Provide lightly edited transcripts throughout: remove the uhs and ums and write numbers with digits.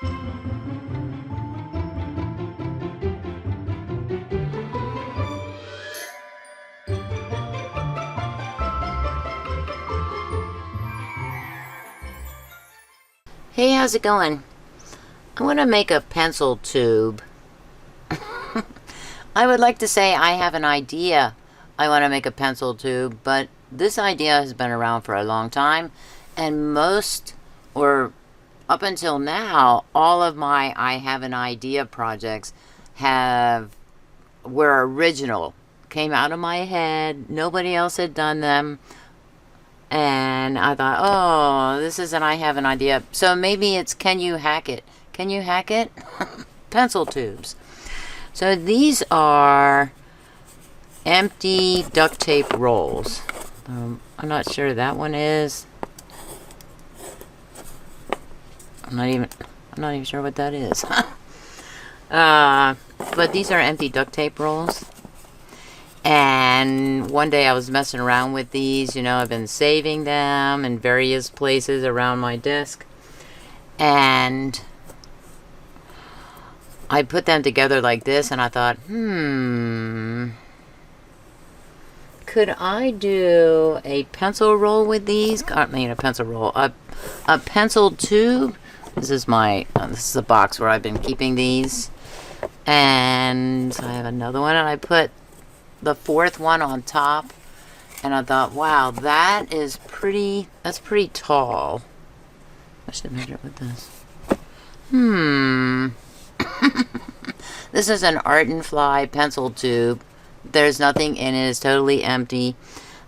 Hey, how's it going? I want to make a pencil tube. I would like to say I have an idea. I want to make a pencil tube, but this idea has been around for a long time, and most, or up until now, all of my I have an idea projects were original. Came out of my head. Nobody else had done them. And I thought, oh, this is an I have an idea. So maybe it's can you hack it? Can you hack it? Pencil tubes. So these are empty duct tape rolls. I'm not sure that one is. I'm not even sure what that is. But these are empty duct tape rolls. And one day I was messing around with these, I've been saving them in various places around my desk. And I put them together like this, and I thought, could I do a pencil roll with these? I mean, a pencil roll, a pencil tube. This is the box where I've been keeping these. And I have another one, and I put the fourth one on top, and I thought, wow, that's pretty tall. I should measure it with this. This is an Art and Fly pencil tube. There's nothing in it. It's totally empty.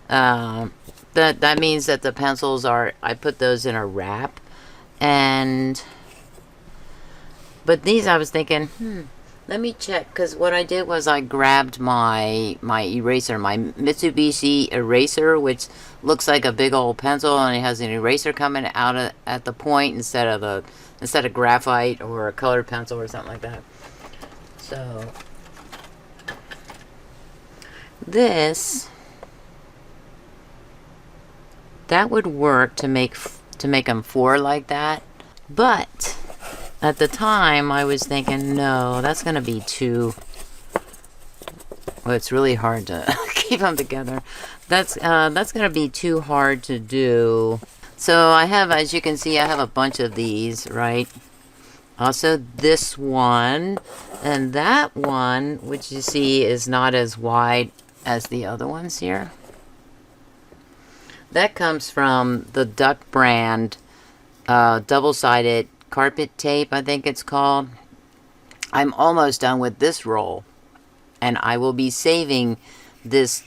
That means that the pencils I put those in a wrap. But these, I was thinking, let me check, because what I did was I grabbed my eraser, my Mitsubishi eraser, which looks like a big old pencil, and it has an eraser coming out at the point instead of graphite or a colored pencil or something like that. So that would work to make them four like that, but at the time, I was thinking, no, that's going to be too... Well, it's really hard to keep them together. That's going to be too hard to do. So I have, as you can see, I have a bunch of these, right? Also this one. And that one, which you see is not as wide as the other ones here. That comes from the Duck brand double-sided carpet tape, I think it's called. I'm almost done with this roll, and I will be saving this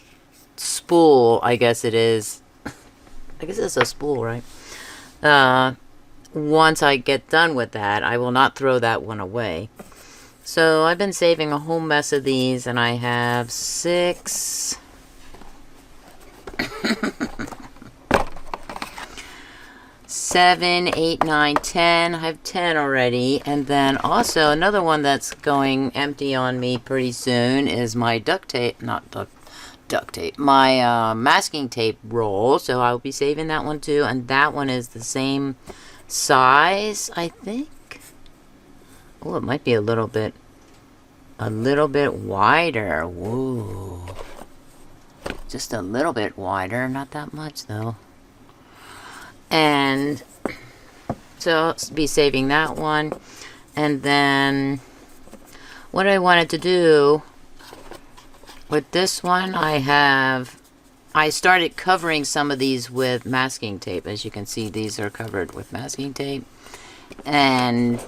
spool, I guess it is. I guess it's a spool, right? Once I get done with that, I will not throw that one away. So I've been saving a whole mess of these, and I have 6 7, 8, 9, 10. I have 10 already. And then also another one that's going empty on me pretty soon is my my masking tape roll. So I'll be saving that one too. And that one is the same size, I think. Oh, it might be a little bit wider. Whoa. Just a little bit wider, not that much though. And so I'll be saving that one. And then what I wanted to do with this one, I started covering some of these with masking tape. As you can see, these are covered with masking tape. And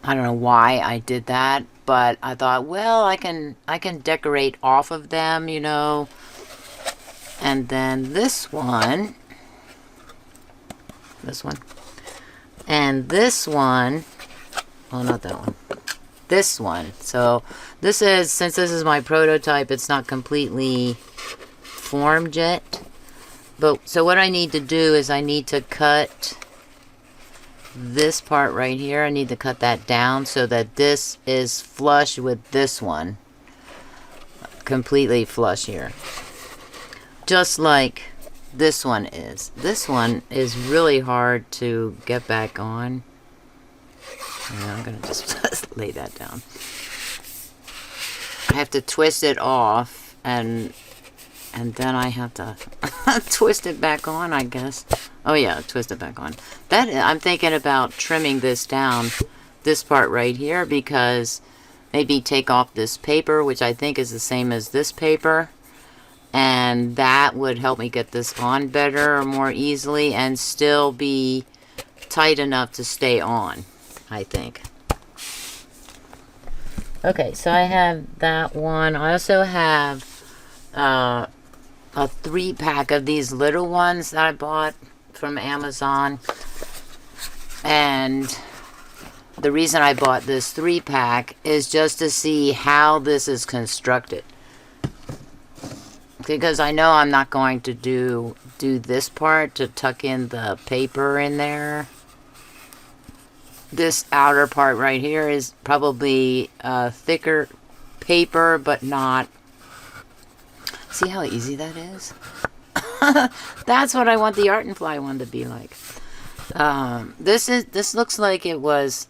I don't know why I did that, but I thought, well, I can decorate off of them, And then this one, and this one, well, not that one, this one. So since this is my prototype, it's not completely formed yet. But so what I need to do is I need to cut this part right here. I need to cut that down so that this is flush with this one. Completely flush here. Just like this one is. This one is really hard to get back on. Yeah, I'm going to just lay that down. I have to twist it off, and then I have to twist it back on, I guess. Oh yeah, twist it back on. I'm thinking about trimming this down, this part right here, because maybe take off this paper, which I think is the same as this paper, and that would help me get this on better or more easily and still be tight enough to stay on, I think. Okay, so I have that one. I also have a 3-pack of these little ones that I bought from Amazon. And the reason I bought this 3-pack is just to see how this is constructed. Because I know I'm not going to do this part to tuck in the paper in there. This outer part right here is probably thicker paper, but not. See how easy that is? That's what I want the Art and Fly one to be like. This looks like it was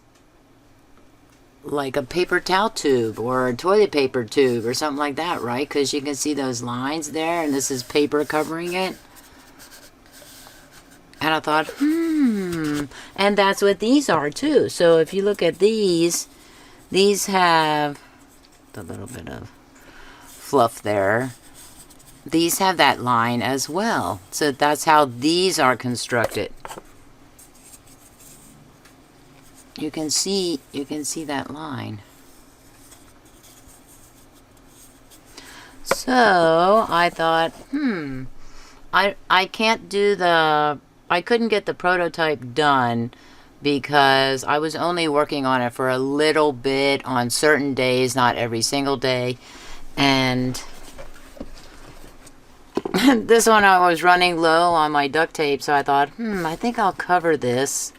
like a paper towel tube or a toilet paper tube or something like that, right? Because you can see those lines there, and this is paper covering it. And I thought, and that's what these are too. So if you look at these have a little bit of fluff there. These have that line as well. So that's how these are constructed. You can see that line. So I thought, I can't do I couldn't get the prototype done because I was only working on it for a little bit on certain days, not every single day. And this one I was running low on my duct tape, so I thought, I think I'll cover this.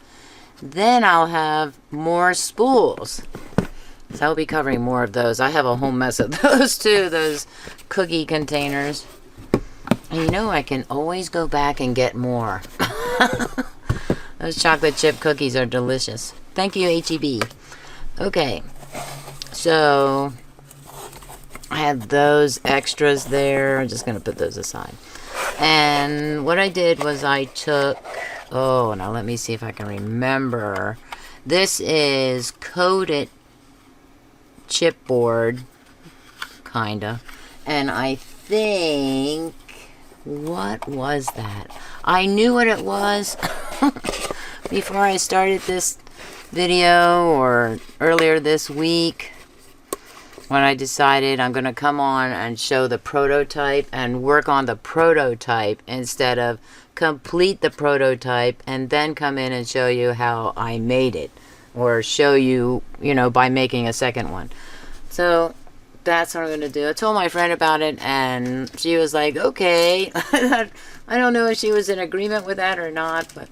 Then I'll have more spools. So I'll be covering more of those. I have a whole mess of those too, those cookie containers. And you know, I can always go back and get more. Those chocolate chip cookies are delicious. Thank you, HEB. Okay, so I have those extras there. I'm just going to put those aside. And what I did was I took, now let me see if I can remember. This is coated chipboard, kinda. And I think, what was that? I knew what it was before I started this video, or earlier this week, when I decided I'm going to come on and show the prototype and work on the prototype instead of complete the prototype and then come in and show you how I made it, or show you, by making a second one. So that's what I'm going to do. I told my friend about it, and she was like, okay. I don't know if she was in agreement with that or not, but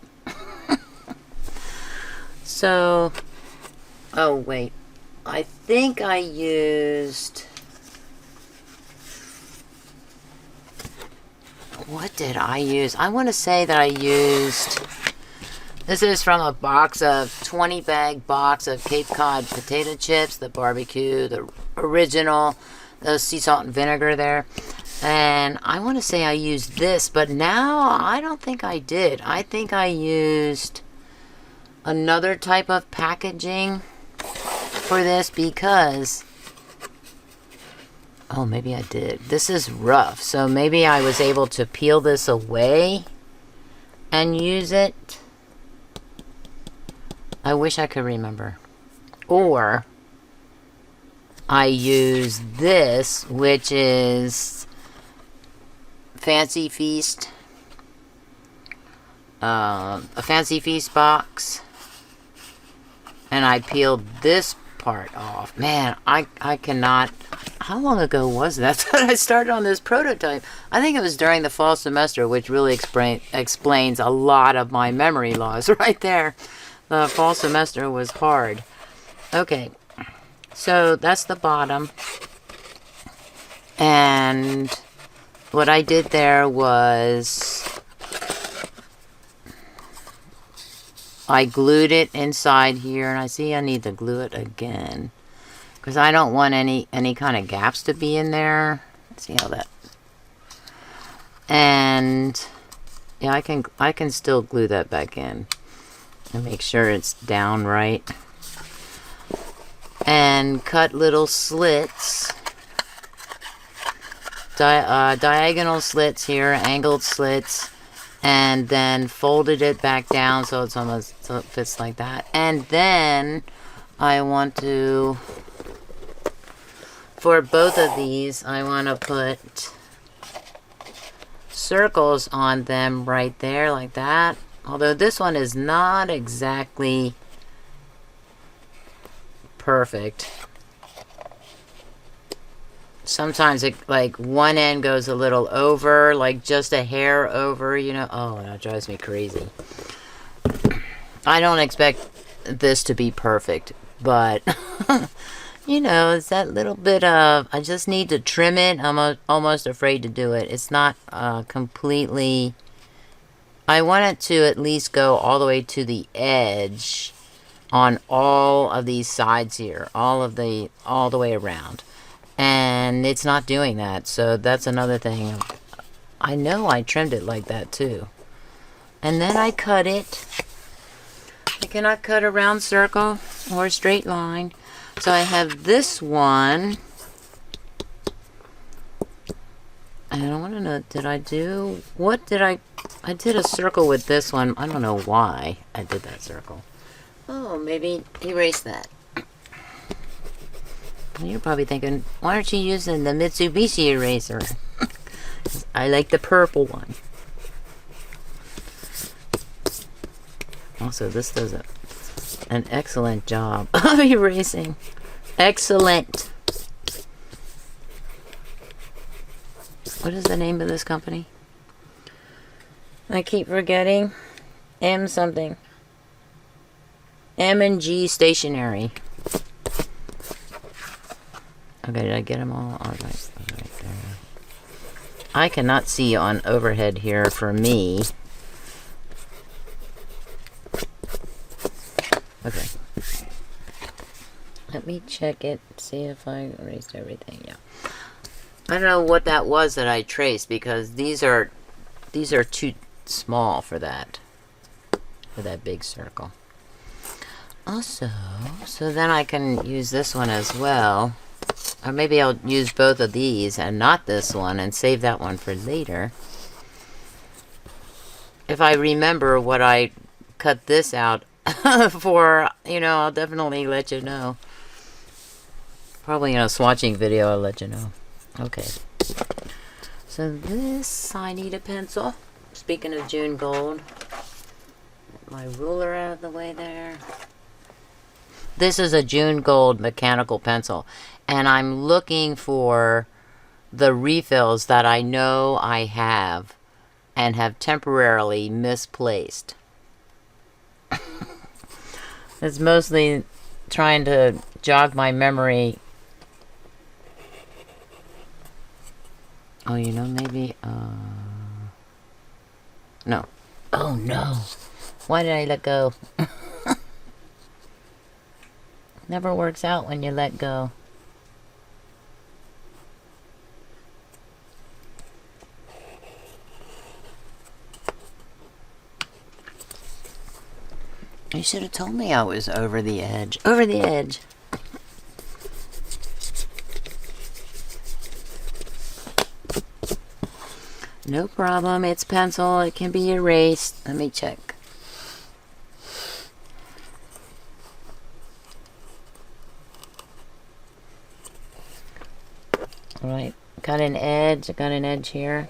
so, oh wait, I think I used, what did I use? I want to say that I used, this is from a 20-bag box of Cape Cod potato chips, the barbecue, the original, the sea salt and vinegar there. And I want to say I used this, but now I don't think I did. I think I used another type of packaging for this because, maybe I did. This is rough, so maybe I was able to peel this away and use it. I wish I could remember. Or I use this, which is Fancy Feast, a Fancy Feast box, and I peeled this part off. Man, I cannot. How long ago was that I started on this prototype? I think it was during the fall semester, which really explains a lot of my memory loss right there. The fall semester was hard. Okay, so that's the bottom. And what I did there was I glued it inside here, and I see I need to glue it again because I don't want any kind of gaps to be in there. Let's see how that. And yeah, I can still glue that back in and make sure it's down right. And cut little slits, diagonal slits here, angled slits, and then folded it back down so it's almost, so it fits like that. And then I want to, for both of these, I want to put circles on them right there like that. Although this one is not exactly perfect. Sometimes it, like, one end goes a little over, like just a hair over, you know. Oh, that drives me crazy. I don't expect this to be perfect, but you know, it's that little bit of, I just need to trim it. I'm almost afraid to do it. It's not completely, I want it to at least go all the way to the edge on all of these sides here, all the way around. And it's not doing that, so that's another thing. I know I trimmed it like that too. And then I cut it. I cannot cut a round circle or a straight line. So I have this one. And I want to know, I did a circle with this one. I don't know why I did that circle. Oh, maybe erase that. You're probably thinking, why aren't you using the Mitsubishi eraser? I like the purple one. Also, this does an excellent job of erasing. Excellent. What is the name of this company? I keep forgetting. M something. M&G Stationery. Okay, did I get them all? All right there. I cannot see on overhead here for me. Okay. Let me check it, see if I erased everything. Yeah. I don't know what that was that I traced because these are too small for that big circle. Also, so then I can use this one as well. Or maybe I'll use both of these and not this one and save that one for later. If I remember what I cut this out for, you know, I'll definitely let you know. Probably in a swatching video, I'll let you know. Okay. So this, I need a pencil. Speaking of June Gold. Get my ruler out of the way there. This is a June Gold mechanical pencil. And I'm looking for the refills that I know I have and have temporarily misplaced. It's mostly trying to jog my memory. Oh, you know, maybe, no. Oh, no. Why did I let go? Never works out when you let go. You should have told me I was over the edge. Over the edge. No problem. It's pencil. It can be erased. Let me check. Alright. Got an edge. I got an edge here.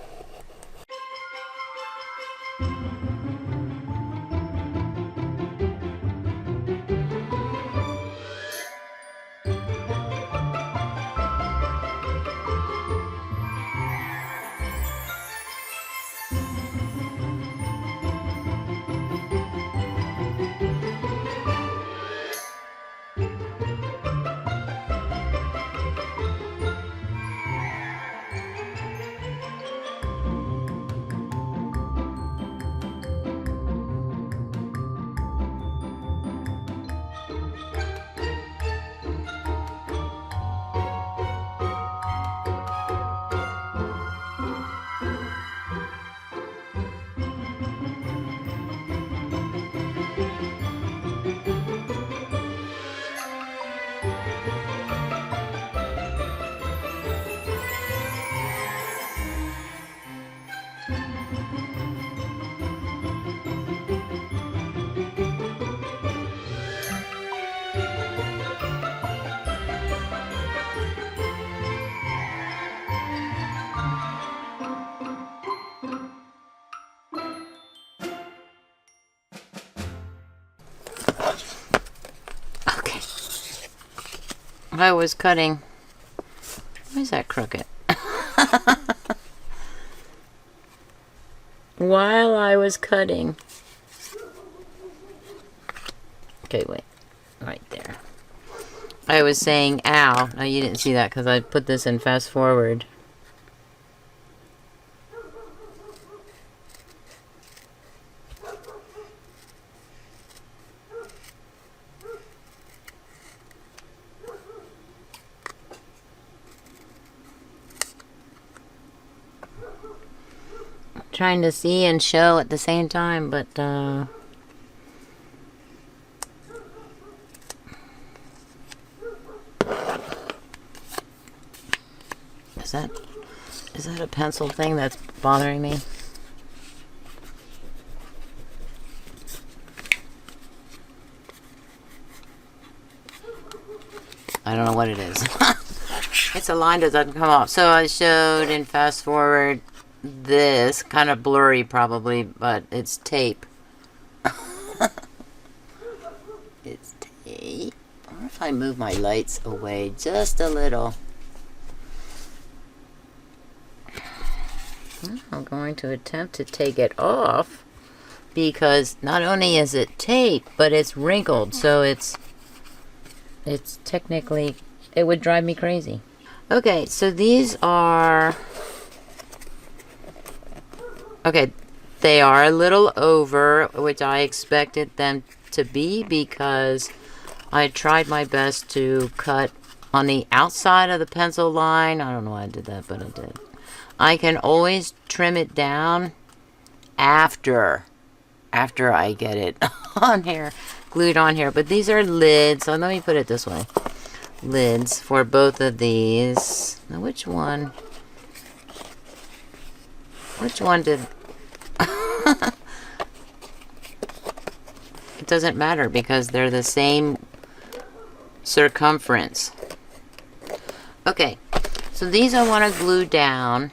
I was cutting. Why is that crooked? While I was cutting. Okay, wait. Right there. I was saying, ow. No, you didn't see that because I put this in fast forward. Trying to see and show at the same time, but is that a pencil thing that's bothering me? I don't know what it is. It's a line that doesn't come off. So I showed in fast forward this, kind of blurry probably, but it's tape. It's tape. Or if I move my lights away just a little. I'm going to attempt to take it off because not only is it tape, but it's wrinkled, so it's technically, it would drive me crazy. Okay, so these are, okay, they are a little over, which I expected them to be because I tried my best to cut on the outside of the pencil line. I don't know why I did that, but I did. I can always trim it down after I get it on here, glued on here. But these are lids, so let me put it this way. Lids for both of these. Now which one did... It doesn't matter because they're the same circumference. Okay, so these I want to glue down.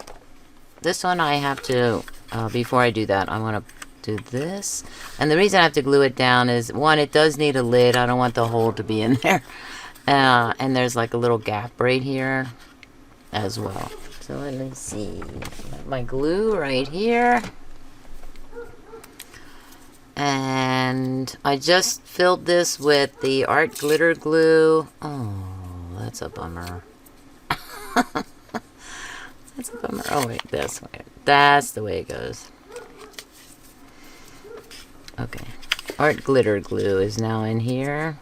This one I have to, before I do that, I want to do this. And the reason I have to glue it down is, one, it does need a lid. I don't want the hole to be in there. And there's like a little gap right here as well. So let me see. My glue right here. And I just filled this with the art glitter glue. Oh, that's a bummer. That's a bummer. Oh wait, this way. That's the way it goes. Okay. Art glitter glue is now in here.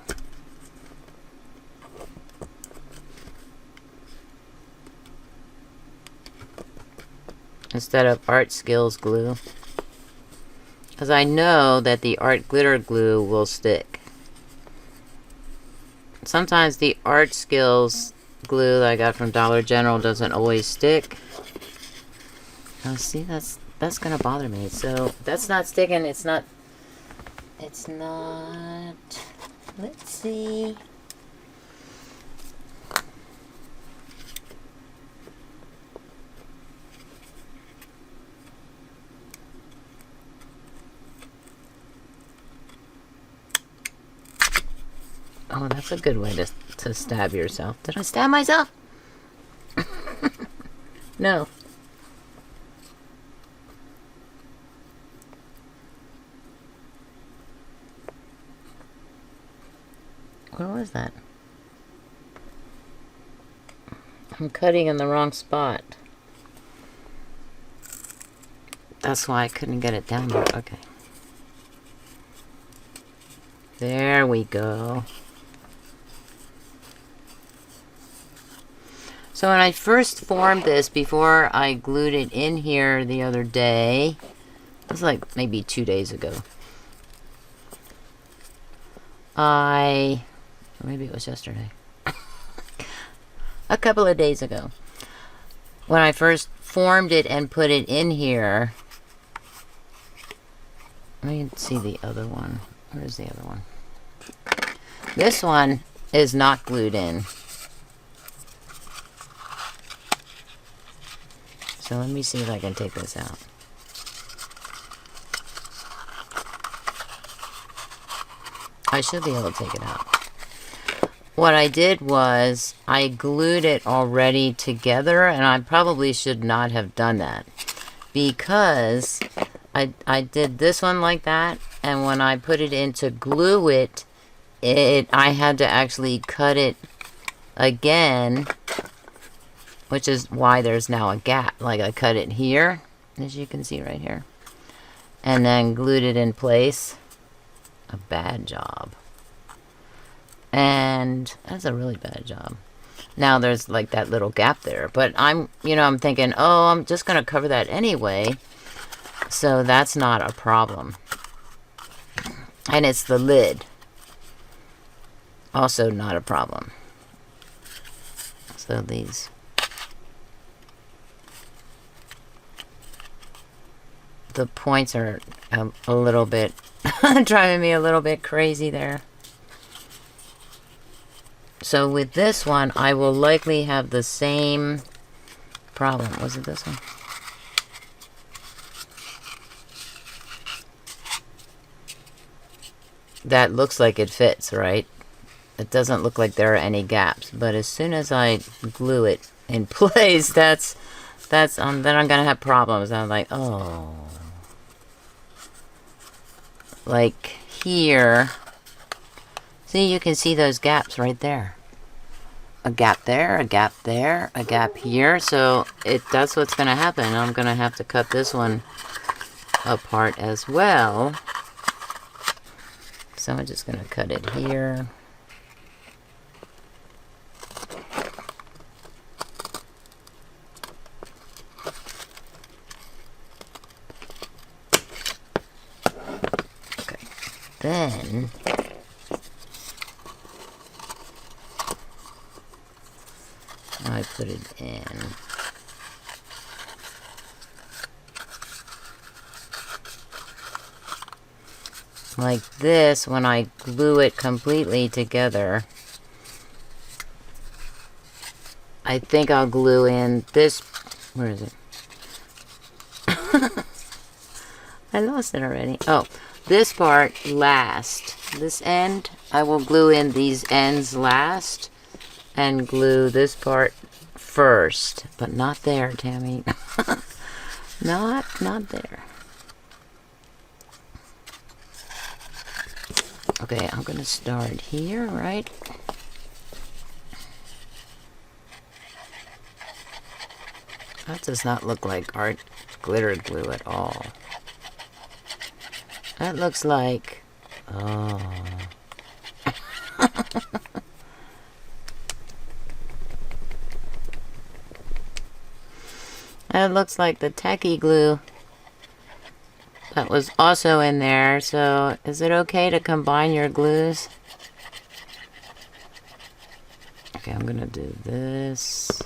Instead of art skills glue. Because I know that the art glitter glue will stick. Sometimes the art skills glue that I got from Dollar General doesn't always stick. Oh, see, that's gonna bother me. So that's not sticking. It's not. Let's see. Oh, that's a good way to stab yourself. Did I stab myself? No. What was that? I'm cutting in the wrong spot. That's why I couldn't get it down there. Okay. There we go. So when I first formed this, before I glued it in here the other day, it was like maybe 2 days ago. Or maybe it was yesterday. A couple of days ago. When I first formed it and put it in here. Let me see the other one. Where's the other one? This one is not glued in. So let me see if I can take this out. I should be able to take it out. what I did was I glued it already together, and I probably should not have done that because I did this one like that, and when I put it in to glue it, I had to actually cut it again, which is why there's now a gap. Like I cut it here, as you can see right here, and then glued it in place. A bad job. And that's a really bad job. Now there's like that little gap there, but I'm thinking, oh, I'm just going to cover that anyway. So that's not a problem. And it's the lid. Also not a problem. So these. The points are a little bit driving me a little bit crazy there. So with this one, I will likely have the same problem. Was it this one? That looks like it fits, right? It doesn't look like there are any gaps. But as soon as I glue it in place, then I'm gonna have problems. I'm like, oh. Like here. See, you can see those gaps right there. A gap there, a gap there, a gap here. So that's what's going to happen. I'm going to have to cut this one apart as well. So I'm just going to cut it here. Okay. Then I put it in. Like this, when I glue it completely together, I think I'll glue in this. Where is it? I lost it already. Oh, this part last. This end, I will glue in these ends last. And glue this part first, but not there, Tammy. not there. Okay, I'm gonna start here, right? That does not look like art glitter glue at all. That looks like, oh. That looks like the tacky glue that was also in there. So is it okay to combine your glues? Okay, I'm gonna do this.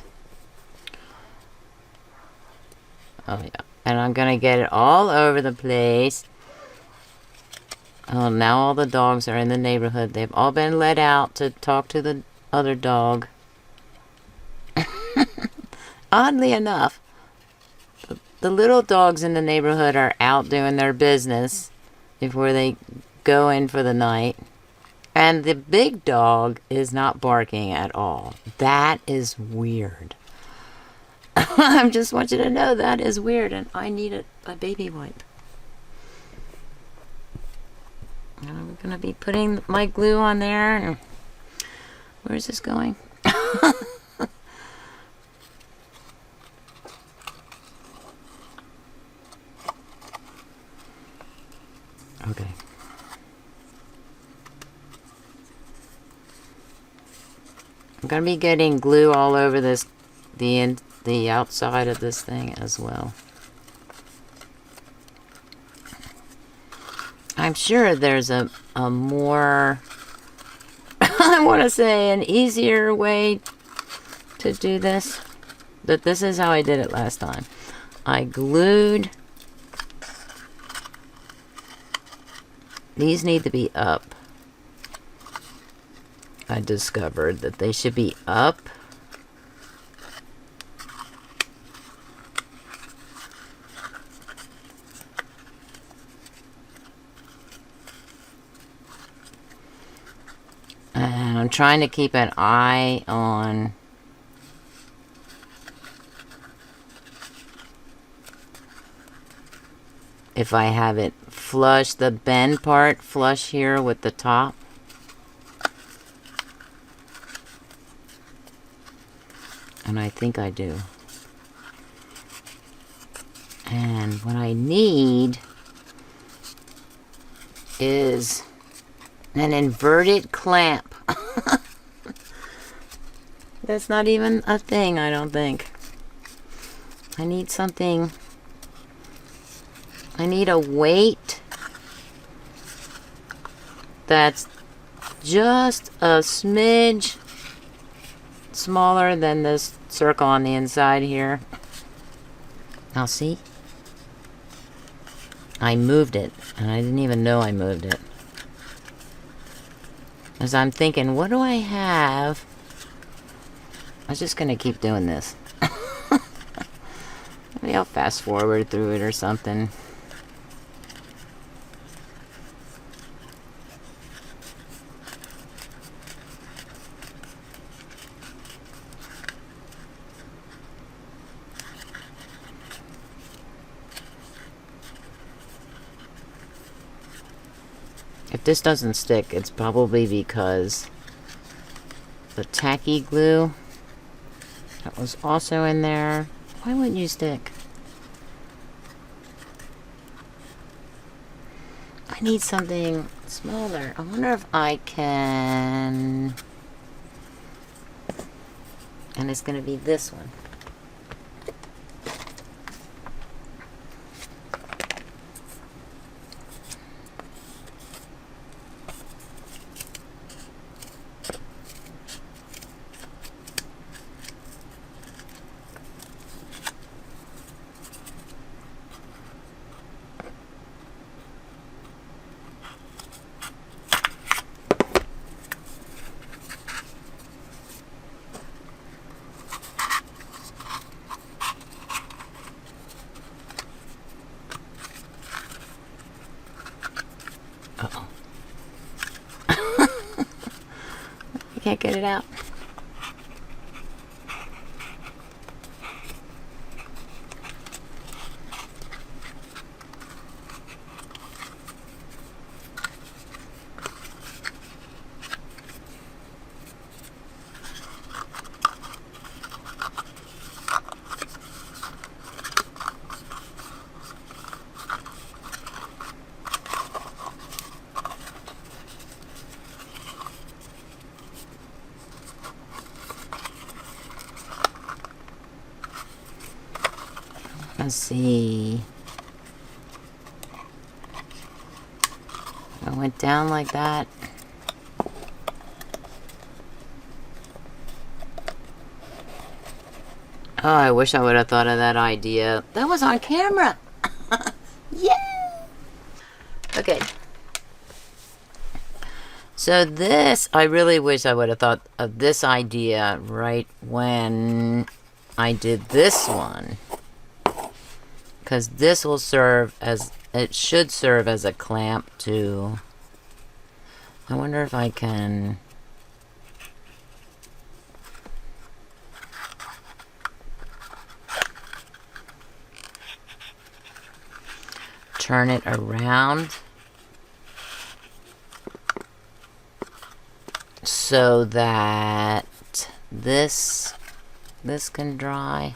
Oh yeah, and I'm gonna get it all over the place. Oh, now all the dogs are in the neighborhood. They've all been let out to talk to the other dog. Oddly enough, the little dogs in the neighborhood are out doing their business before they go in for the night. And the big dog is not barking at all. That is weird. I just want you to know that is weird, and I need a baby wipe. And I'm going to be putting my glue on there. Where is this going? Okay. I'm going to be getting glue all over this, the outside of this thing as well. I'm sure there's a more, I want to say an easier way to do this. But this is how I did it last time. I glued. These need to be up. I discovered that they should be up. And I'm trying to keep an eye on if I have it flush, the bend part flush here with the top. And I think I do. And what I need is an inverted clamp. That's not even a thing, I don't think. I need something. I need a weight that's just a smidge smaller than this circle on the inside here. Now see? I moved it, and I didn't even know I moved it. As I'm thinking, what do I have? I was just gonna keep doing this. Maybe I'll fast forward through it or something. If this doesn't stick, it's probably because the tacky glue that was also in there. Why wouldn't you stick? I need something smaller. I wonder if I can... And it's going to be this one. Uh-oh. I can't get it out. Let's see. I went down like that. Oh, I wish I would have thought of that idea. That was on camera. Yeah. Okay. So this, I really wish I would have thought of this idea right when I did this one. Because this will serve as, it should serve as a clamp too. I wonder if I can... turn it around so that this can dry,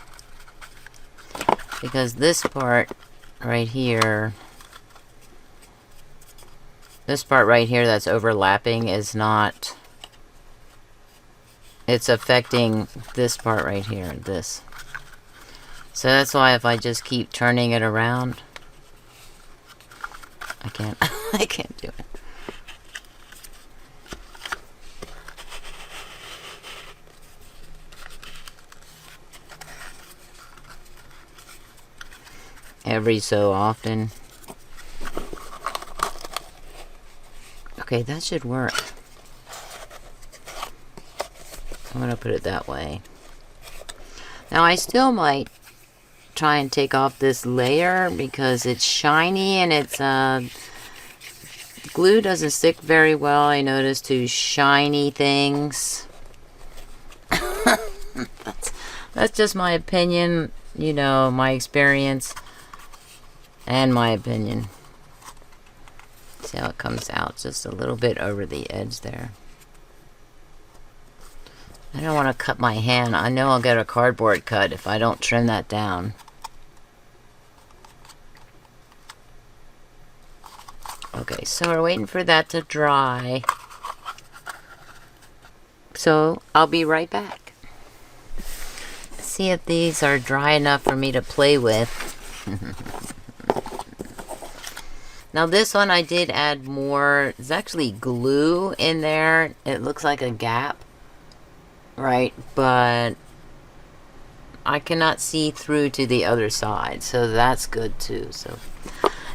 because this part right here, that's overlapping is not, it's affecting this part right here, this. So that's why if I just keep turning it around, I can't I can't do it. Every so often. Okay, that should work. I'm gonna put it that way. Now I still might try and take off this layer because it's shiny and it's glue doesn't stick very well, I noticed, to shiny things. That's just my opinion, you know, my experience and my opinion. See how it comes out just a little bit over the edge there. I don't want to cut my hand. I know I'll get a cardboard cut if I don't trim that down. Okay, so we're waiting for that to dry. So I'll be right back. See if these are dry enough for me to play with. Now this one I did add more. There's actually glue in there. It looks like a gap, right? But I cannot see through to the other side, so that's good too. So,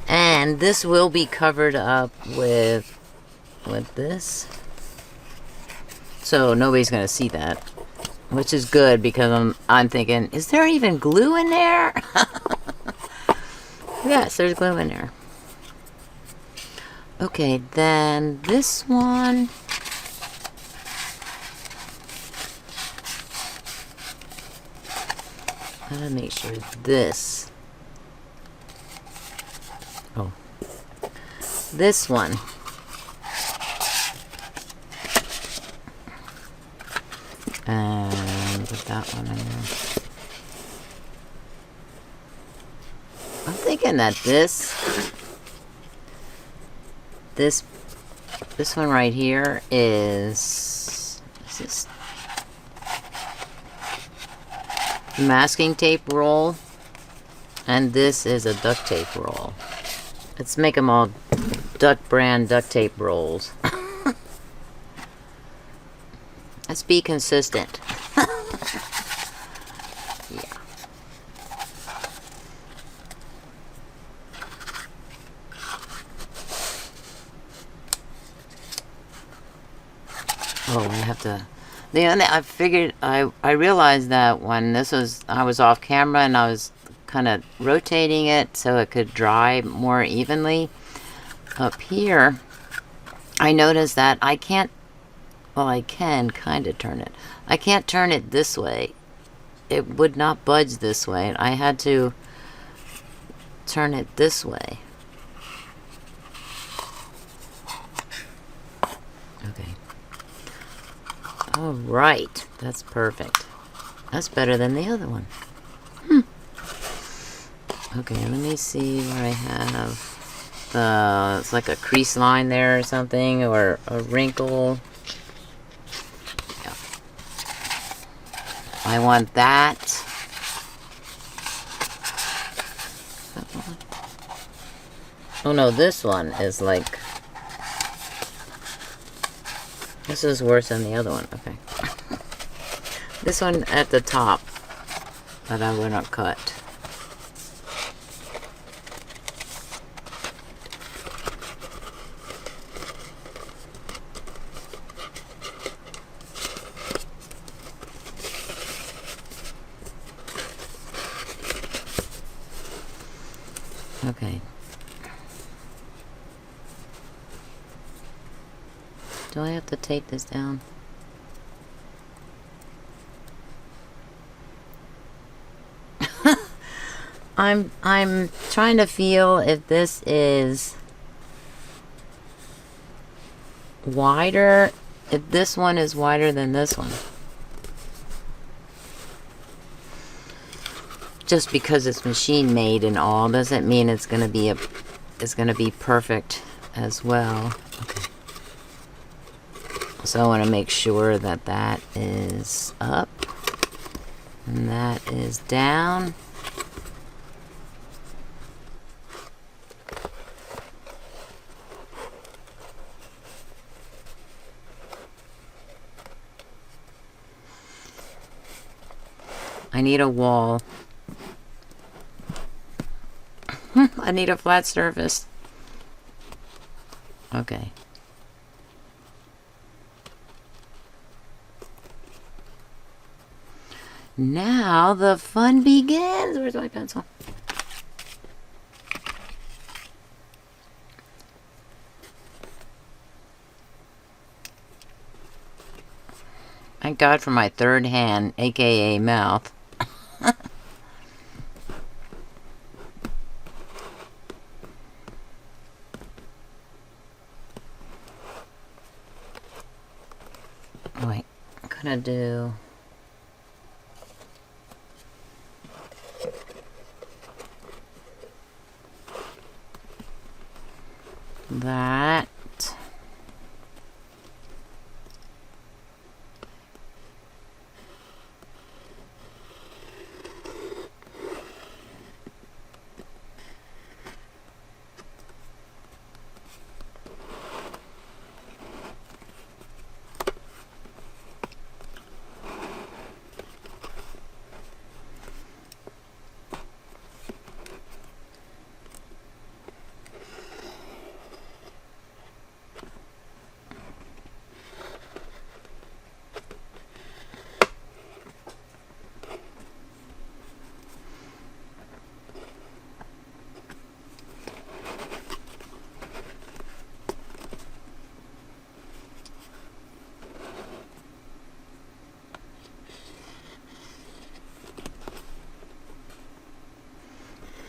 and this will be covered up with this, so nobody's gonna see that, which is good because I'm thinking, is there even glue in there? Yes, there's glue in there. Okay, then this one. I gotta make sure this. Oh. This one. And put that one in there. I'm thinking that this one right here is this masking tape roll, and this is a duct tape roll. Let's make them all Duck brand duct tape rolls. Let's be consistent. Yeah. Oh, I have to. I realized that when I was off camera and I was kind of rotating it so it could dry more evenly. Up here, I noticed that I can't, well, I can kind of turn it. I can't turn it this way. It would not budge this way. I had to turn it this way. Okay. All right. That's perfect. That's better than the other one. Okay, let me see where I have it's like a crease line there or something, or a wrinkle. Yeah. I want that. Oh no, this one is like, this is worse than the other one. Okay. This one at the top that I want to cut. Okay. Do I have to tape this down? I'm trying to feel if this is wider, if this one is wider than this one. Just because it's machine made and all doesn't mean it's gonna be perfect as well. Okay. So I want to make sure that that is up and that is down. I need a wall. I need a flat surface. Okay. Now the fun begins. Where's my pencil? Thank God for my third hand, aka mouth. Wait, I'm gonna do that.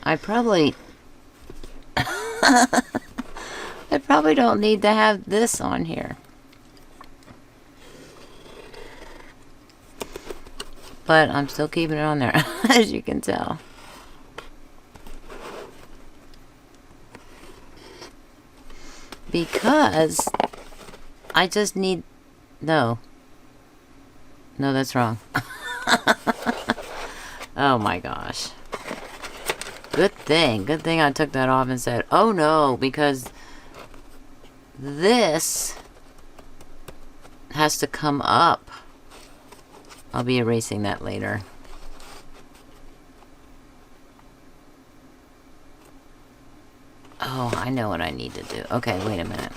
I probably don't need to have this on here. But I'm still keeping it on there, as you can tell. Because I just need... No, that's wrong. Oh my gosh. Good thing I took that off and said, oh no, because this has to come up. I'll be erasing that later. Oh, I know what I need to do. Okay, wait a minute.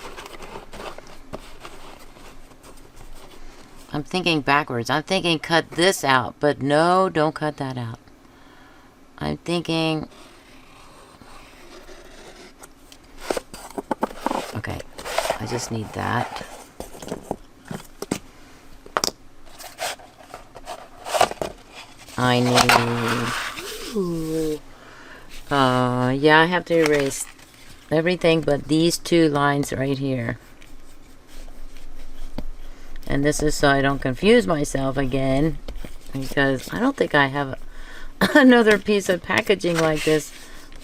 I'm thinking backwards. I'm thinking cut this out, but no, don't cut that out. I'm thinking... Okay, I just need that. I need... Ooh. Yeah, I have to erase everything but these two lines right here. And this is so I don't confuse myself again, because I don't think I have another piece of packaging like this.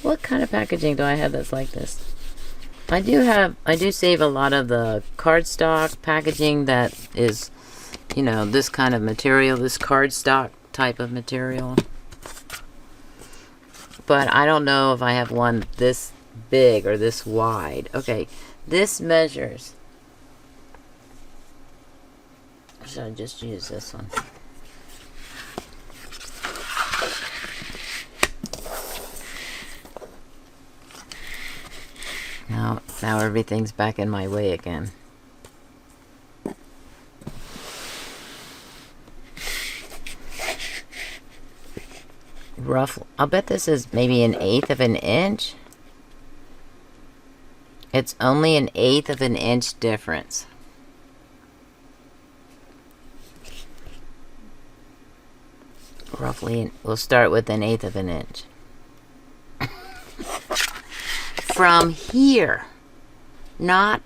What kind of packaging do I have that's like this? I do save a lot of the cardstock packaging that is, you know, this kind of material, this cardstock type of material. But I don't know if I have one this big or this wide. Okay, this measures. Should I just use this one? Now everything's back in my way again. Rough. I'll bet this is maybe 1/8 of an inch. It's only 1/8 of an inch difference. Roughly, we'll start with 1/8 of an inch. From here, not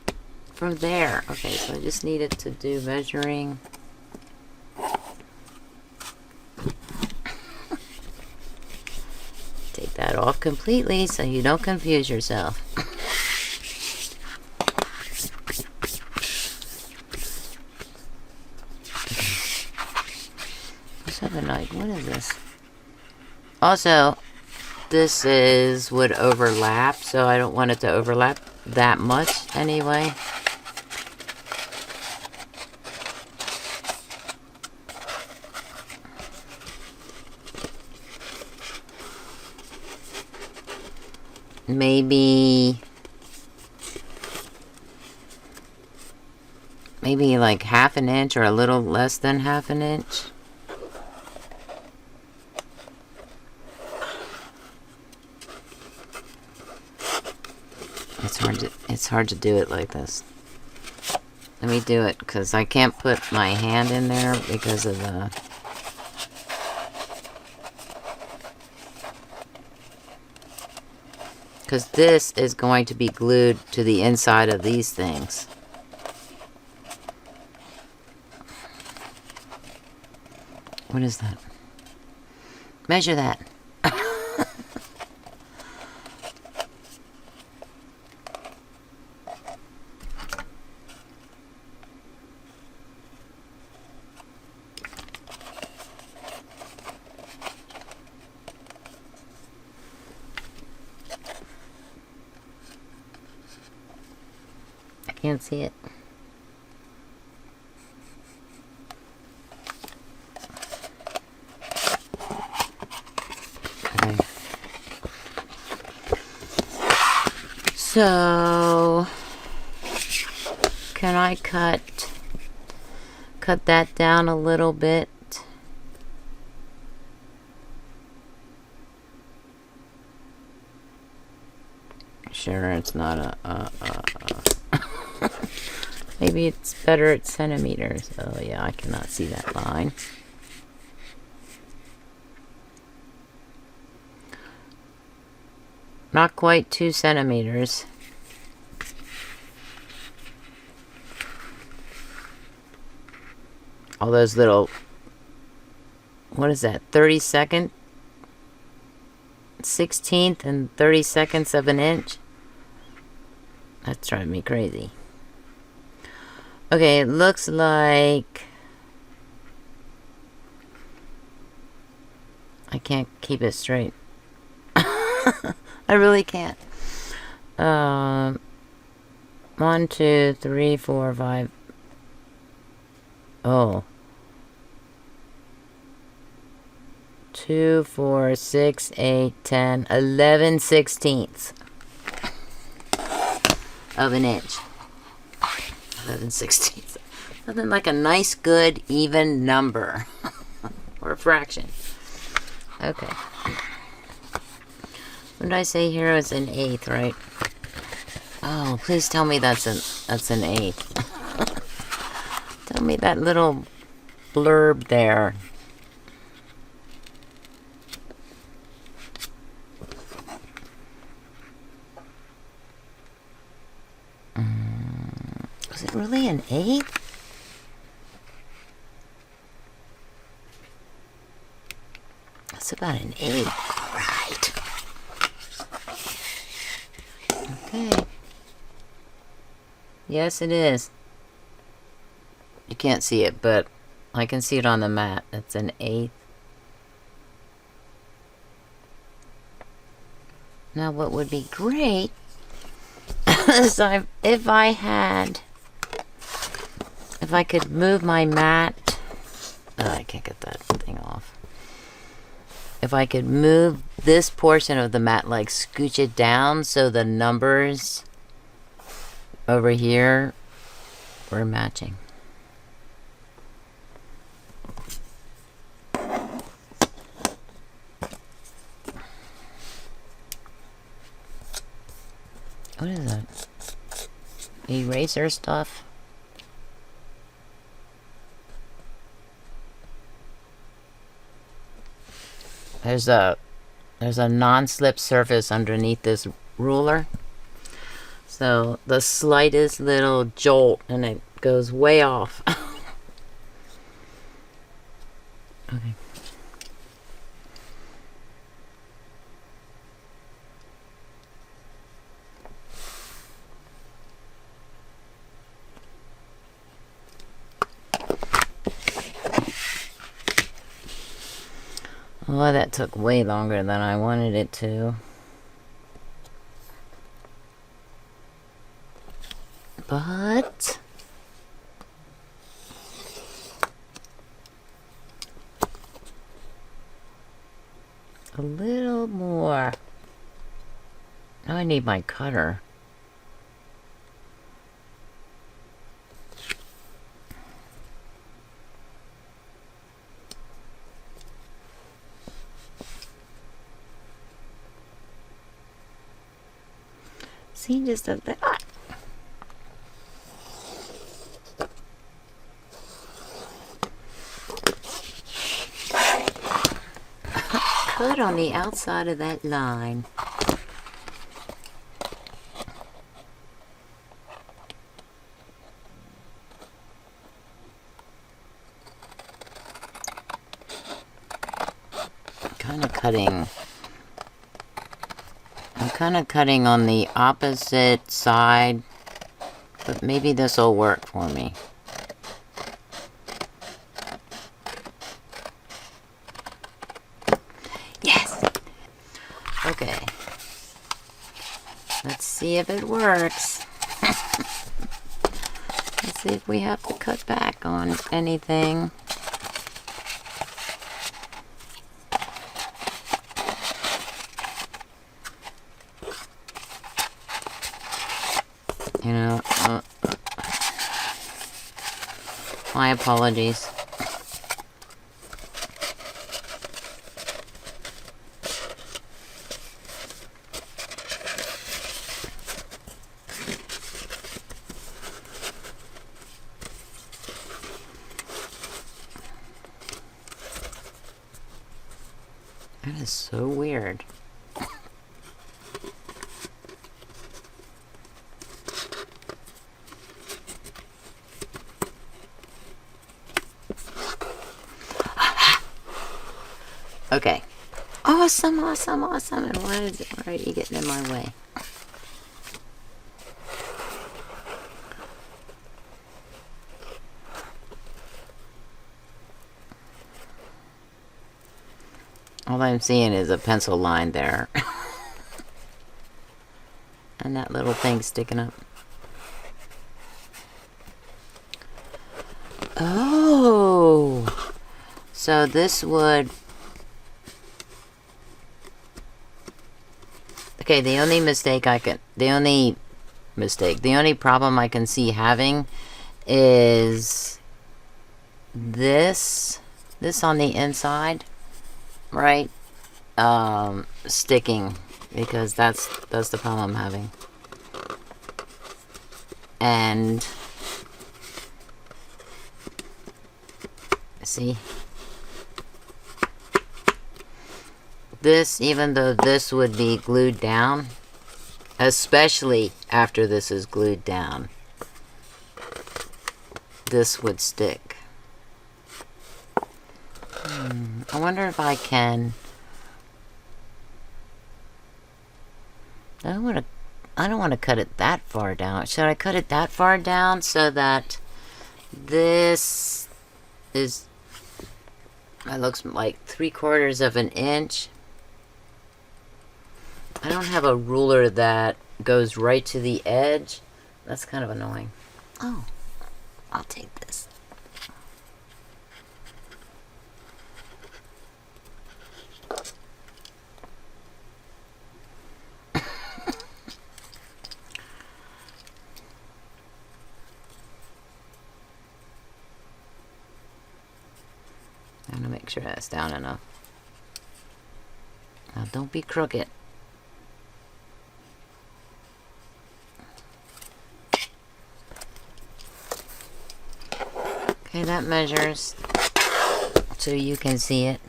from there. Okay, so I just needed to do measuring. Take that off completely so you don't confuse yourself. What is this? Also, this would overlap, so I don't want it to overlap that much anyway. Maybe like 1/2 inch or a little less than 1/2 inch. It's hard to do it like this. Let me do it, because I can't put my hand in there because of the... Because this is going to be glued to the inside of these things. What is that? Measure that. Can't see it. Okay. So, can I cut that down a little bit? Sure, it's not a maybe it's better at centimeters. Oh yeah, I cannot see that line. Not quite 2 centimeters. All those little, what is that, 32nd, 16th and 32nds of an inch? That's driving me crazy. Okay, it looks like I can't keep it straight. I really can't. 1, 2, 3, 4, 5. Oh. 2, 4, 6, 8, 10, 11 sixteenths of an inch. 11 sixteenths. Nothing like a nice, good, even number. Or a fraction. Okay. What did I say here? It's an eighth, right? Oh, please tell me that's an eighth. Tell me that little blurb there. Was it really an eighth? It's about an eighth. Right. Okay. Yes, it is. You can't see it, but I can see it on the mat. It's an eighth. Now, what would be great is if I could move my mat. Oh, I can't get that thing off. If I could move this portion of the mat, like scooch it down so the numbers over here were matching. What is that? Eraser stuff? There's a non-slip surface underneath this ruler. So the slightest little jolt and it goes way off. Okay. Well, that took way longer than I wanted it to. But a little more. Now I need my cutter. See, just a bit. cut on the outside of that line. I'm kind of cutting on the opposite side, but maybe this will work for me. Yes! Okay. Let's see if it works. Let's see if we have to cut back on anything. You know, my apologies. That is so weird. Okay. Awesome, awesome, awesome. And why are you getting in my way? All I'm seeing is a pencil line there. And that little thing sticking up. Oh! So this would... Okay, the only problem I can see having is this on the inside, right? Sticking, because that's the problem I'm having. And see, this, even though this would be glued down, especially after this is glued down, this would stick. I wonder if I can... I don't want to cut it that far down. Should I cut it that far down so that this is... It looks like 3/4 of an inch. I don't have a ruler that goes right to the edge. That's kind of annoying. Oh, I'll take this. I'm gonna make sure that's down enough. Now don't be crooked. Okay, that measures so you can see it.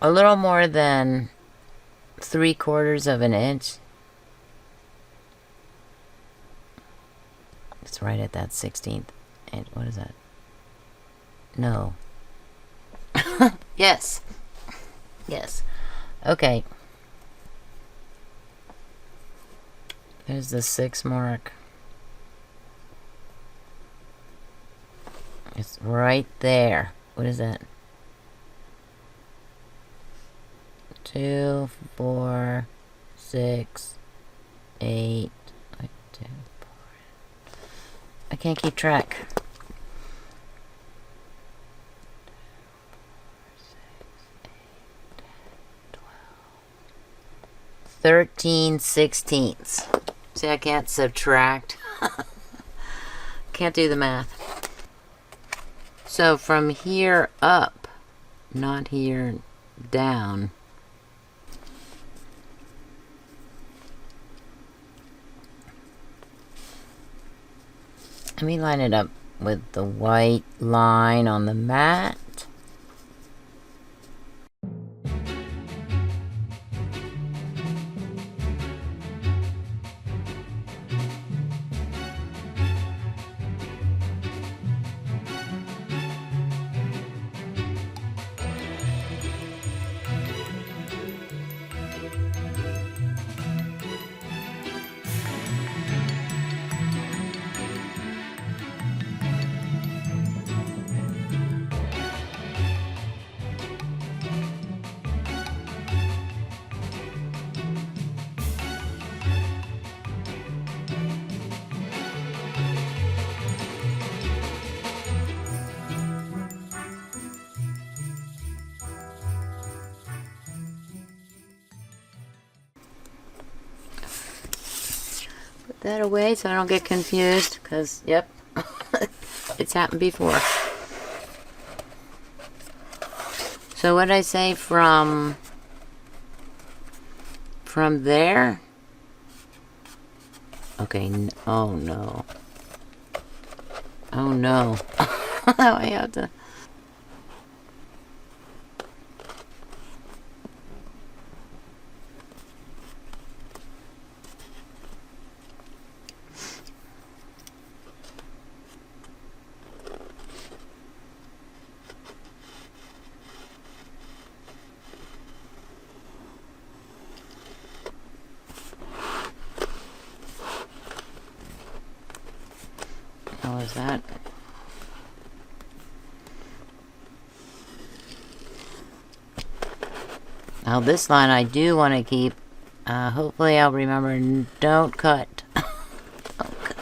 A little more than 3/4 of an inch. It's right at that 16th. And what is that? No. Yes. Yes. Okay. There's the 6 mark. It's right there. What is that? 2, 4, 6, 8. 2, 4. I can't keep track. 13/16. See, I can't subtract. Can't do the math. So from here up, not here down, Let me line it up with the white line on the mat. That away so I don't get confused, because yep, it's happened before. So what did I say from there? Okay, oh no. Oh no. I have to. How was that? Now this line I do want to keep. Hopefully I'll remember, don't cut. Don't cut.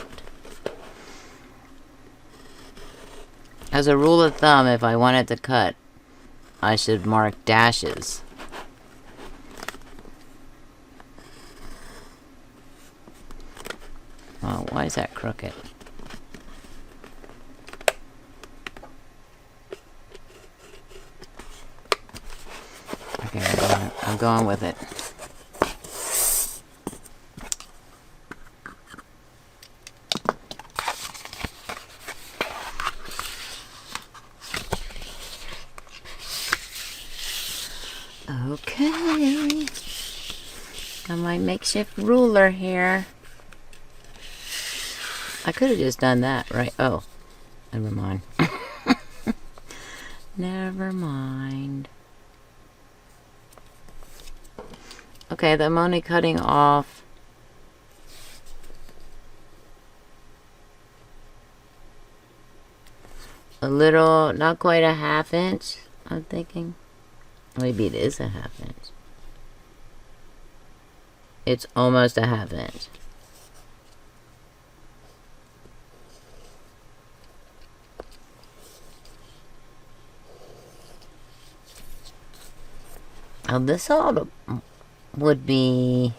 As a rule of thumb, if I wanted to cut, I should mark dashes. Oh, why is that crooked? Okay, I'm going with it. Okay. Got my makeshift ruler here. I could have just done that, right? Oh, never mind. Never mind. Okay, I'm only cutting off a little, not quite a ½ inch, I'm thinking. Maybe it is a ½ inch. It's almost a ½ inch. Now this all would be,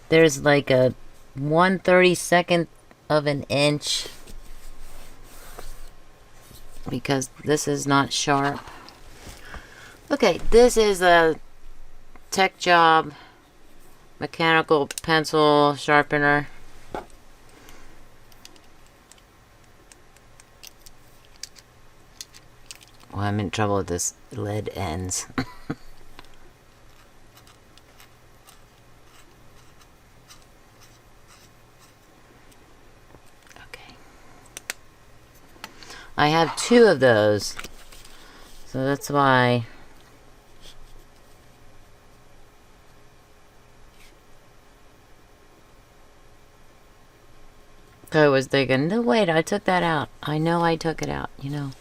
there's like a 1/32 of an inch because this is not sharp. Okay, this is a Tech Job mechanical pencil sharpener. Well, I'm in trouble with this lead ends. Okay. I have 2 of those, so that's why. I was thinking, no, wait, I took that out. I know I took it out, you know.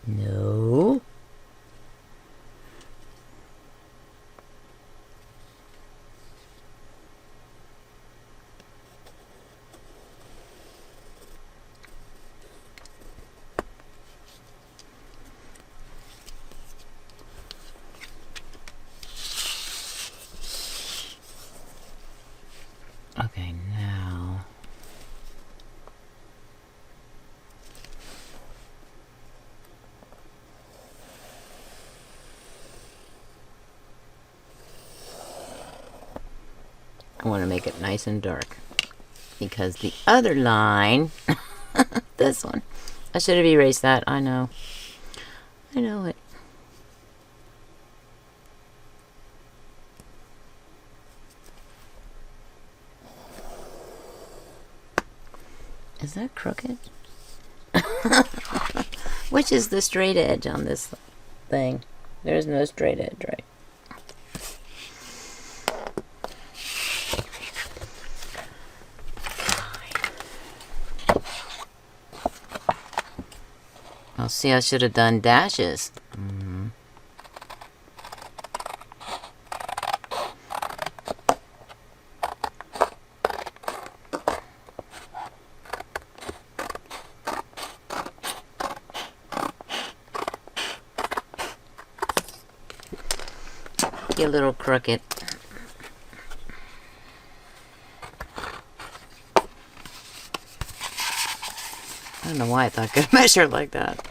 No. Okay, now. I want to make it nice and dark. Because the other line, this one, I should have erased that. I know. I know it. Is that crooked? Which is the straight edge on this thing? There's no straight edge, right? I'll see, I should have done dashes. A little crooked. I don't know why I thought I could measure like that.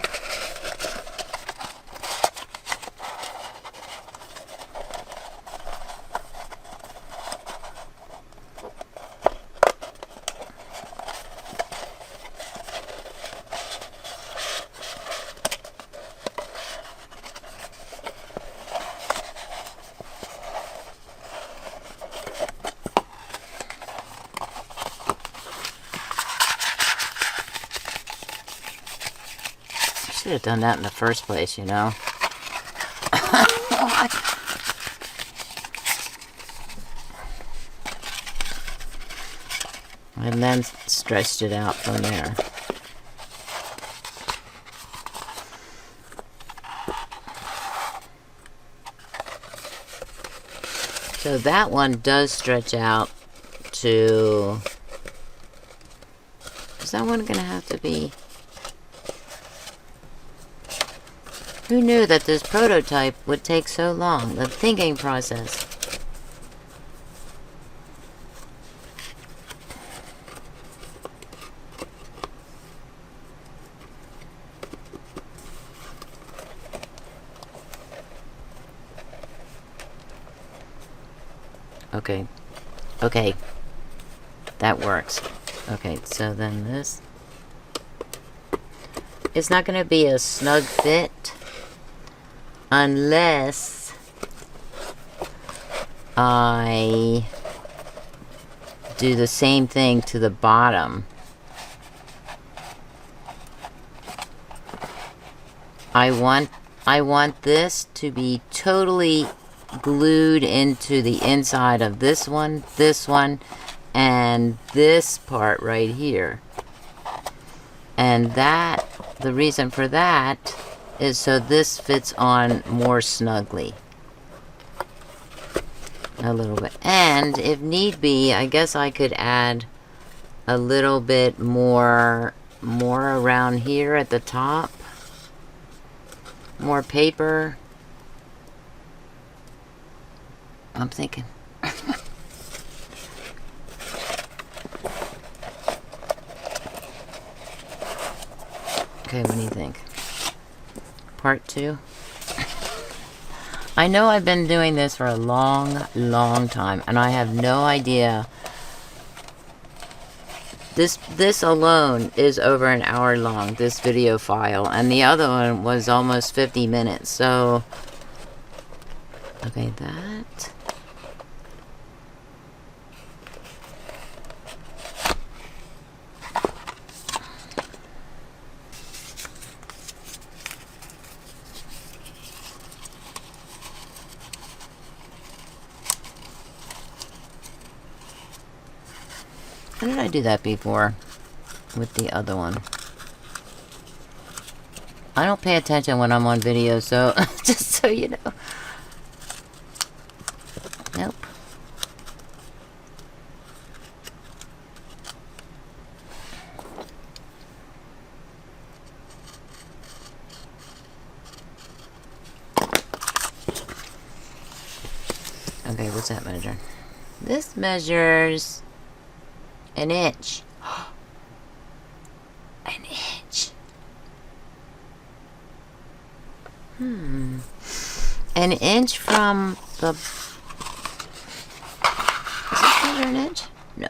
Should have done that in the first place, you know. And then stretched it out from there. So that one does stretch out to... Is that one gonna have to be... Who knew that this prototype would take so long? The thinking process. Okay. Okay. That works. Okay, so then this... It's not going to be a snug fit unless I do the same thing to the bottom. I want this to be totally glued into the inside of this one, and this part right here. And that, the reason for that is so this fits on more snugly. A little bit. And if need be, I guess I could add a little bit more around here at the top. More paper. I'm thinking. Okay, what do you think? Part 2? I know I've been doing this for a long time, and I have no idea. This alone is over an hour long, this video file, and the other one was almost 50 minutes, so... Okay, that... How did I do that before with the other one? I don't pay attention when I'm on video, so just so you know. Nope. Okay, what's that measure? This measures... an inch. An inch. An inch from the... Is it measure an inch? No.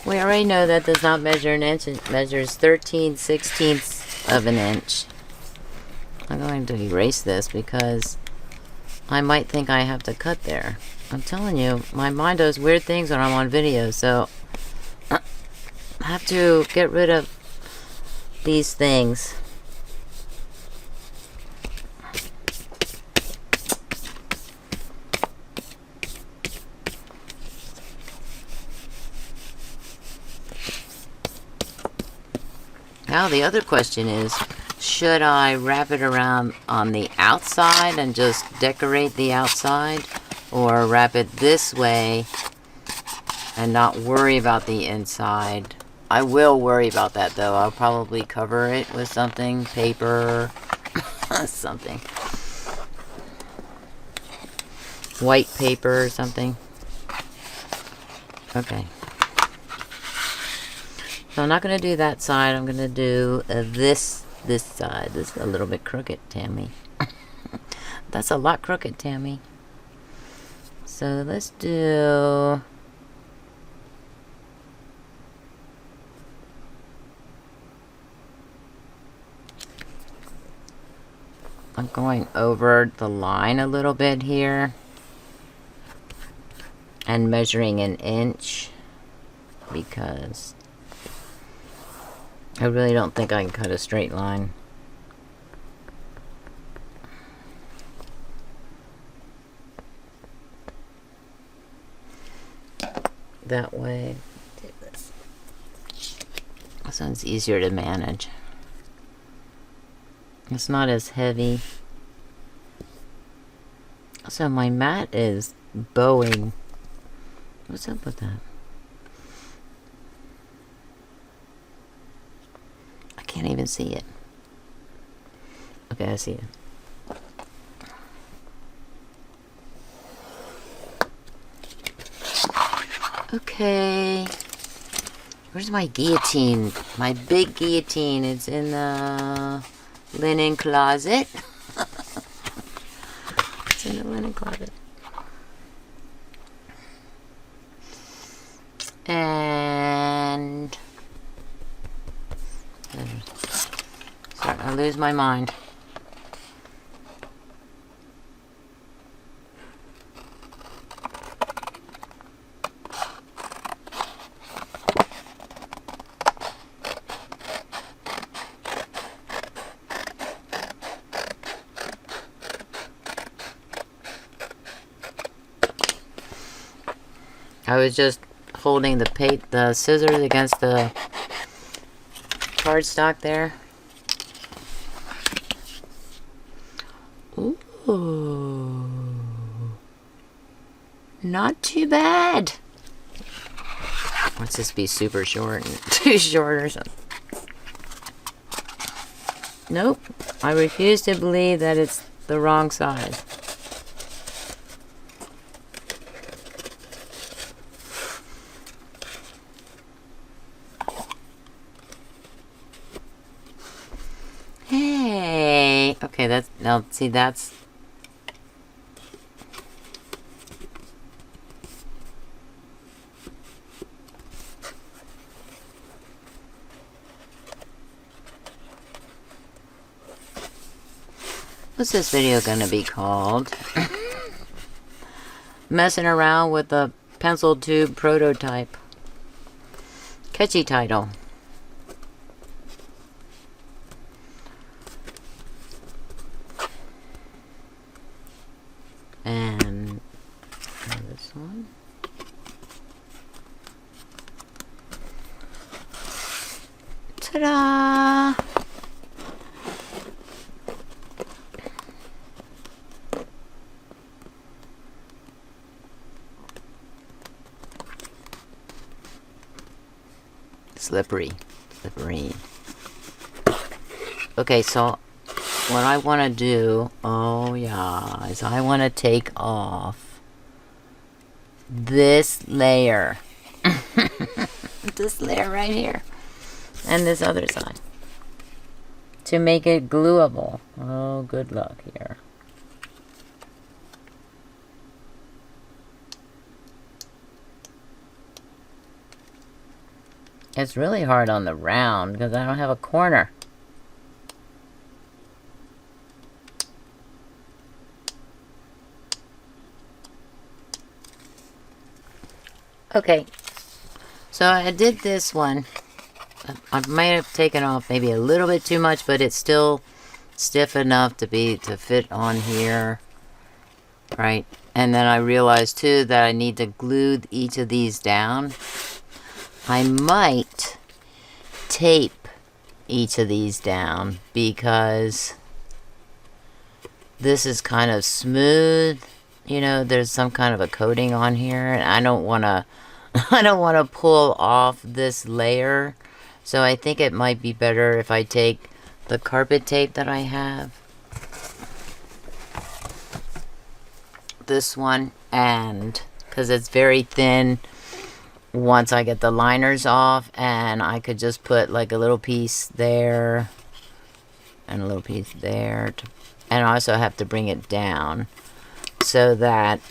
We already know that does not measure an inch. It measures 13/16 of an inch. I'm going to erase this because I might think I have to cut there. I'm telling you, my mind does weird things when I'm on video, so I have to get rid of these things. Now the other question is, should I wrap it around on the outside and just decorate the outside, or wrap it this way and not worry about the inside? I will worry about that though. I'll probably cover it with something, paper, something. White paper or something. Okay. So I'm not going to do that side. I'm going to do this side. This is a little bit crooked, Tammy. That's a lot crooked, Tammy. So let's do... I'm going over the line a little bit here and measuring an inch because I really don't think I can cut a straight line. That way. Take this. This one's easier to manage. It's not as heavy. So my mat is bowing. What's up with that? I can't even see it. Okay, I see it. Okay. Where's my guillotine? My big guillotine. It's in the linen closet. It's in the linen closet. And sorry, I lose my mind. I was just holding the scissors against the cardstock there. Ooh, not too bad. Let's just be super short and too short or something. Nope, I refuse to believe that it's the wrong size. Okay, that's, now see, that's, what's this video gonna be called? Messing around with a pencil tube prototype. Catchy title. And this one. Ta-da! Slippery. Slippery. Okay, so what I want to do, oh yeah, is I want to take off this layer. This layer right here. And this other side. To make it gluable. Oh, good luck here. It's really hard on the round because I don't have a corner. Okay, so I did this one. I might have taken off maybe a little bit too much, but it's still stiff enough to fit on here, right? And then I realized too that I need to glue each of these down. I might tape each of these down because this is kind of smooth. You know, there's some kind of a coating on here, and I don't want to pull off this layer. So I think it might be better if I take the carpet tape that I have, this one, and because it's very thin once I get the liners off, and I could just put like a little piece there and a little piece there, and I also have to bring it down so that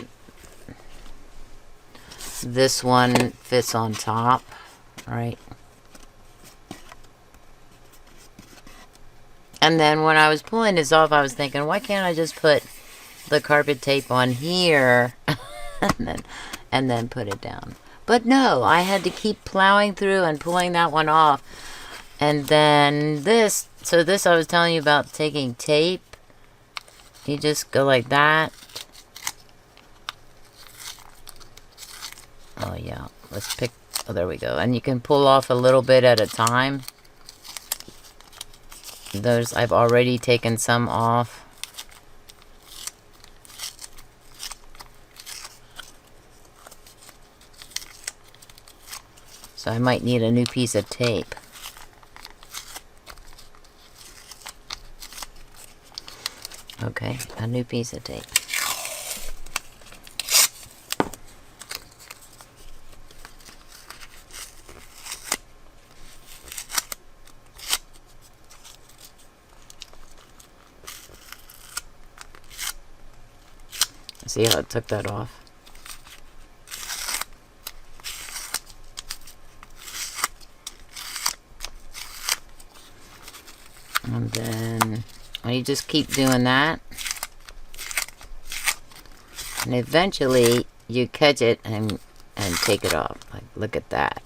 this one fits on top, right? And then when I was pulling this off, I was thinking, why can't I just put the carpet tape on here and then put it down? But no, I had to keep plowing through and pulling that one off. And then this, so this I was telling you about taking tape. You just go like that. Oh yeah, let's pick, oh there we go. And you can pull off a little bit at a time. Those, I've already taken some off. So I might need a new piece of tape. Okay, a new piece of tape. See how it took that off? And then you just keep doing that. And eventually you catch it and take it off. Like, look at that.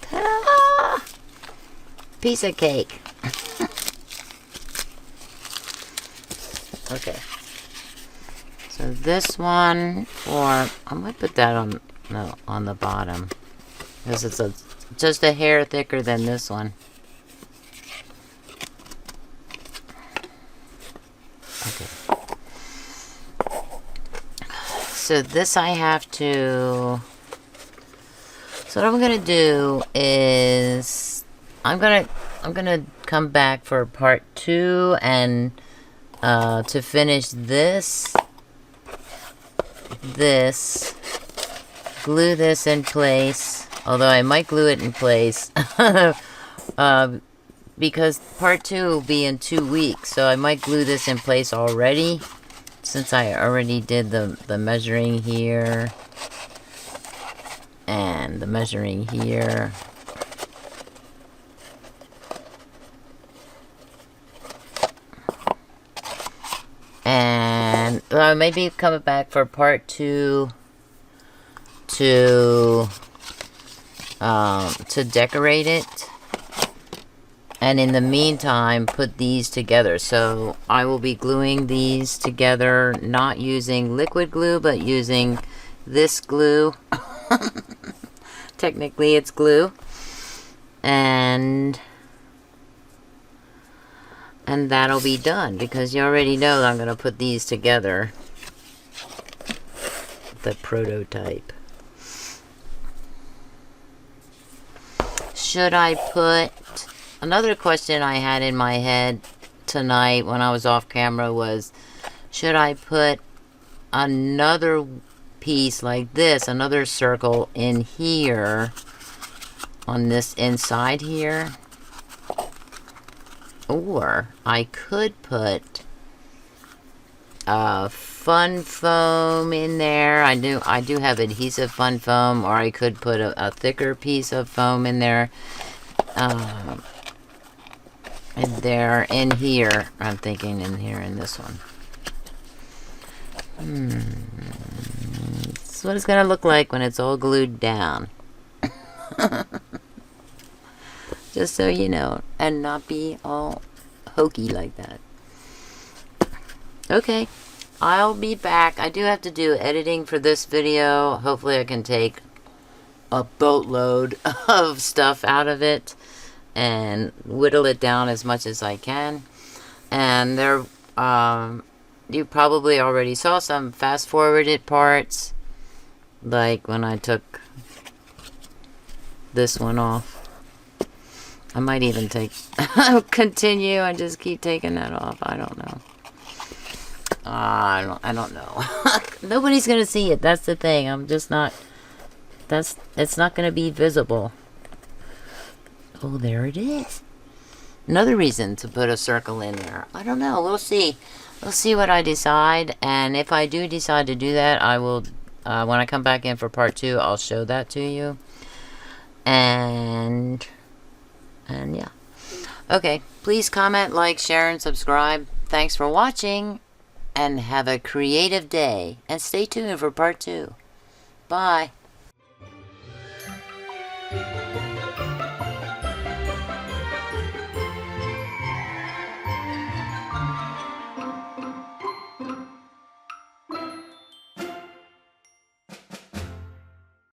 Ta-da! Piece of cake. Okay. So this one, or I might put that on the bottom, because it's just a hair thicker than this one. Okay. So this I have to So what I'm gonna do is I'm gonna come back for part 2 and to finish this, glue this in place. Although I might glue it in place because part 2 will be in 2 weeks, so I might glue this in place already since I already did the measuring here and the measuring here. And maybe coming back for part 2 to decorate it, and in the meantime put these together. So I will be gluing these together, not using liquid glue but using this glue. Technically it's glue, and that'll be done, because you already know that I'm going to put these together, the prototype. Should I put... Another question I had in my head tonight when I was off camera was, should I put another piece like this, another circle in here on this inside here? Or I could put fun foam in there. I do have adhesive fun foam, or I could put a thicker piece of foam in there. And there, in here, I'm thinking in here, in this one. This is what it's gonna look like when it's all glued down. Just so you know, and not be all hokey like that. Okay, I'll be back. I do have to do editing for this video. Hopefully I can take a boatload of stuff out of it and whittle it down as much as I can. And there, you probably already saw some fast-forwarded parts, like when I took this one off. I might even continue and just keep taking that off. I don't know. I don't know. Nobody's gonna see it. That's the thing. I'm just not. It's not gonna be visible. Oh, there it is. Another reason to put a circle in there. I don't know. We'll see. We'll see what I decide. And if I do decide to do that, I will. When I come back in for part 2, I'll show that to you. And yeah. Okay, please comment, like, share, and subscribe. Thanks for watching, and have a creative day. And stay tuned for part 2. Bye.